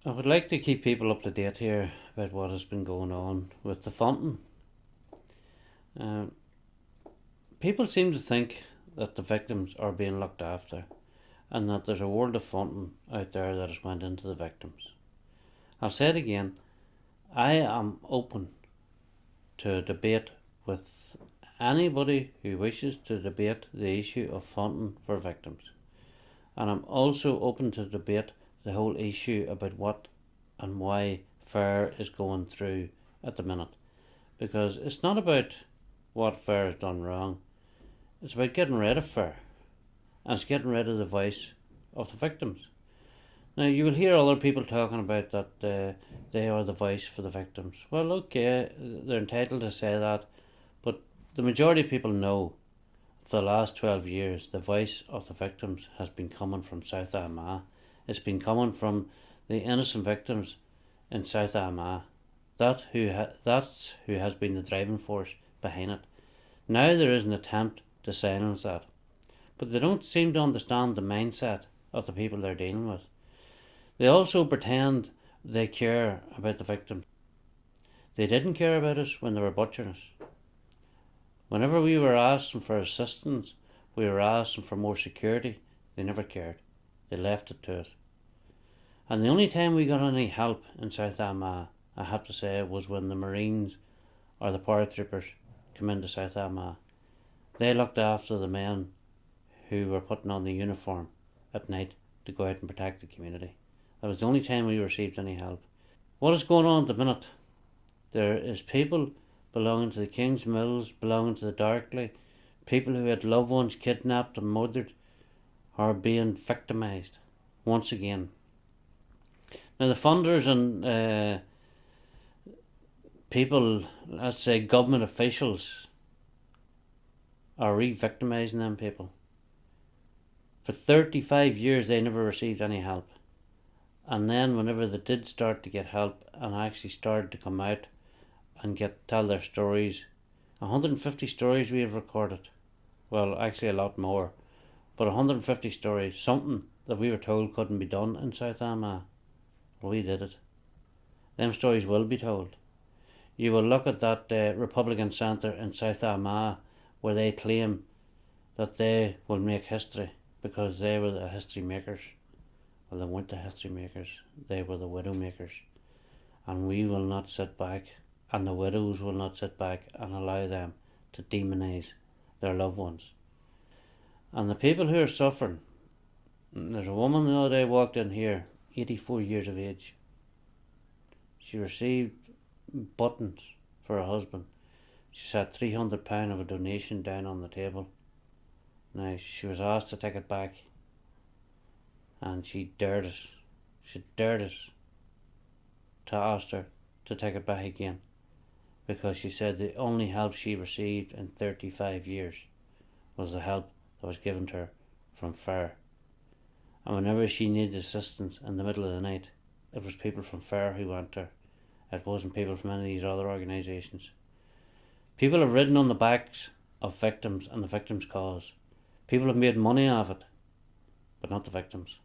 I would like to keep people up to date here about what has been going on with the fountain. Uh, People seem to think that the victims are being looked after and that there's a world of fountain out there that has went into the victims. I'll say it again, I am open to a debate with anybody who wishes to debate the issue of fountain for victims. And I'm also open to debate the whole issue about what and why Fair is going through at the minute. Because it's not about what Fair has done wrong, it's about getting rid of Fair. And it's getting rid of the voice of the victims. Now, you will hear other people talking about that they are the voice for the victims. Well, okay, they're entitled to say that, but the majority of people know for the last 12 years the voice of the victims has been coming from South Armagh. It's been coming from the innocent victims in South Armagh. That's who has been the driving force behind it. Now there is an attempt to silence that, but they don't seem to understand the mindset of the people they're dealing with. They also pretend they care about the victims. They didn't care about us when they were butchering us. Whenever we were asking for assistance, we were asking for more security, they never cared. They left it to us. And the only time we got any help in South Armagh, I have to say, was when the Marines or the paratroopers come into South Armagh. They looked after the men who were putting on the uniform at night to go out and protect the community. That was the only time we received any help. What is going on at the minute? There is people belonging to the King's Mills, belonging to the Darkley, people who had loved ones kidnapped and murdered, are being victimised once again. Now the funders and people, let's say government officials, are re-victimising them people. For 35 years they never received any help. And then whenever they did start to get help and actually started to come out and tell their stories, 150 stories we have recorded. Well, actually a lot more. But 150 stories, something that we were told couldn't be done in South Armagh. Well, we did it. Them stories will be told. You will look at that Republican Centre in South Armagh where they claim that they will make history because they were the history makers. Well, they weren't the history makers, they were the widow makers. And we will not sit back, and the widows will not sit back and allow them to demonise their loved ones. And the people who are suffering, there's a woman the other day walked in here, 84 years of age. She received buttons for her husband. She set £300 of a donation down on the table. Now, she was asked to take it back, and she dared us. She dared us to ask her to take it back again, because she said the only help she received in 35 years was the help that was given to her from Fair. And whenever she needed assistance in the middle of the night, it was people from Fair who went to her. It wasn't people from any of these other organisations. People have ridden on the backs of victims and the victims' cause. People have made money off it, but not the victims.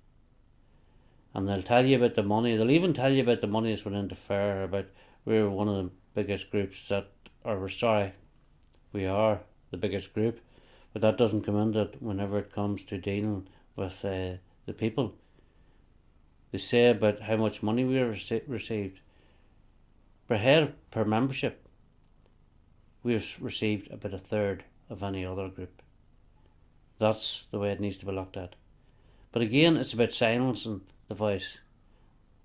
And they'll tell you about the money. They'll even tell you about the money that's went into Fair, about we're one of the biggest groups that, we are the biggest group, but that doesn't come into it whenever it comes to dealing with the people. They say about how much money we received. Per head, per membership, we've received about a third of any other group. That's the way it needs to be looked at. But again, it's about silencing the voice.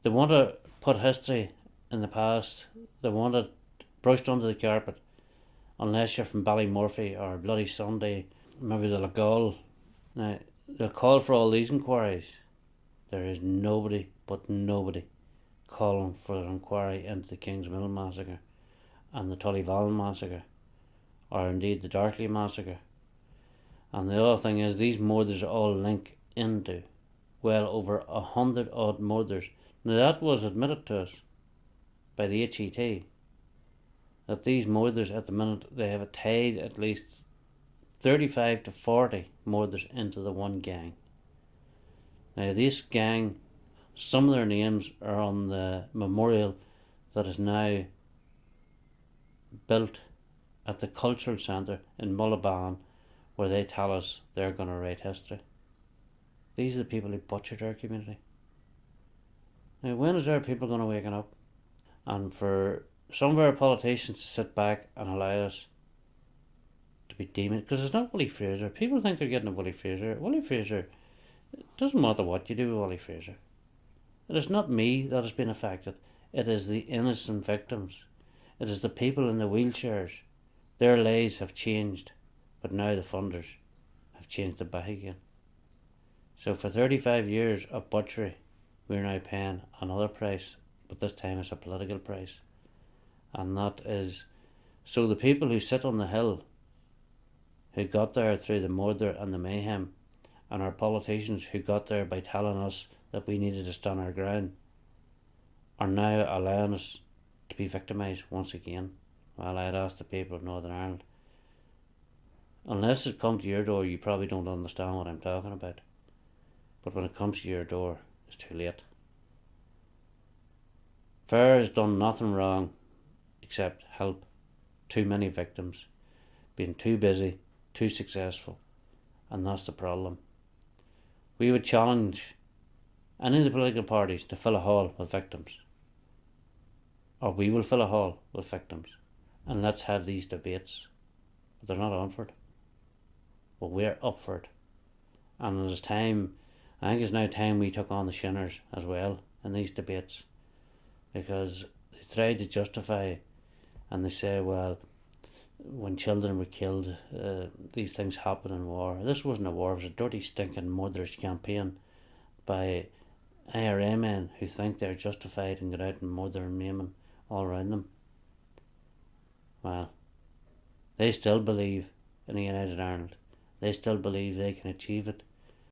They want to put history in the past. They want it brushed under the carpet. Unless you're from Ballymurphy or Bloody Sunday, maybe the Lagall. Now, they'll call for all these inquiries. There is nobody calling for an inquiry into the King's Mill massacre and the Tullyvallen massacre, or indeed the Darkley massacre. And the other thing is, these murders all link into well over 100 odd murders. Now that was admitted to us by the HET, that these murders at the minute, they have tied at least 35 to 40 murders into the one gang. Now this gang Some of their names are on the memorial that is now built at the cultural centre in Mullaban, where they tell us they're going to write history. These are the people who butchered our community. Now, when is our people going to wake up? And for some of our politicians to sit back and allow us to be demoned, because it's not Willie Frazer. People think they're getting a Willie Frazer. Willie Frazer, it doesn't matter what you do with Willie Frazer. It is not me that has been affected. It is the innocent victims. It is the people in the wheelchairs. Their lives have changed, but now the funders have changed it back again. So for 35 years of butchery, we're now paying another price, but this time it's a political price. And that is, so the people who sit on the hill, who got there through the murder and the mayhem, and our politicians who got there by telling us that we needed to stand our ground, are now allowing us to be victimised once again. Well, I'd ask the people of Northern Ireland, unless it comes to your door, you probably don't understand what I'm talking about. But when it comes to your door, it's too late. Fair has done nothing wrong except help too many victims, being too busy, too successful, and that's the problem. We would challenge any of the political parties to fill a hall with victims, or we will fill a hall with victims, and let's have these debates. But they're not on for it. But we're up for it, and it is time. I think it's now time we took on the Shinners as well in these debates, because they tried to justify, and they say, well, when children were killed, these things happen in war. This wasn't a war, it was a dirty, stinking murderous campaign by IRA men who think they're justified and get out and murder and maiming all around them. Well, they still believe in a united Ireland. They still believe they can achieve it.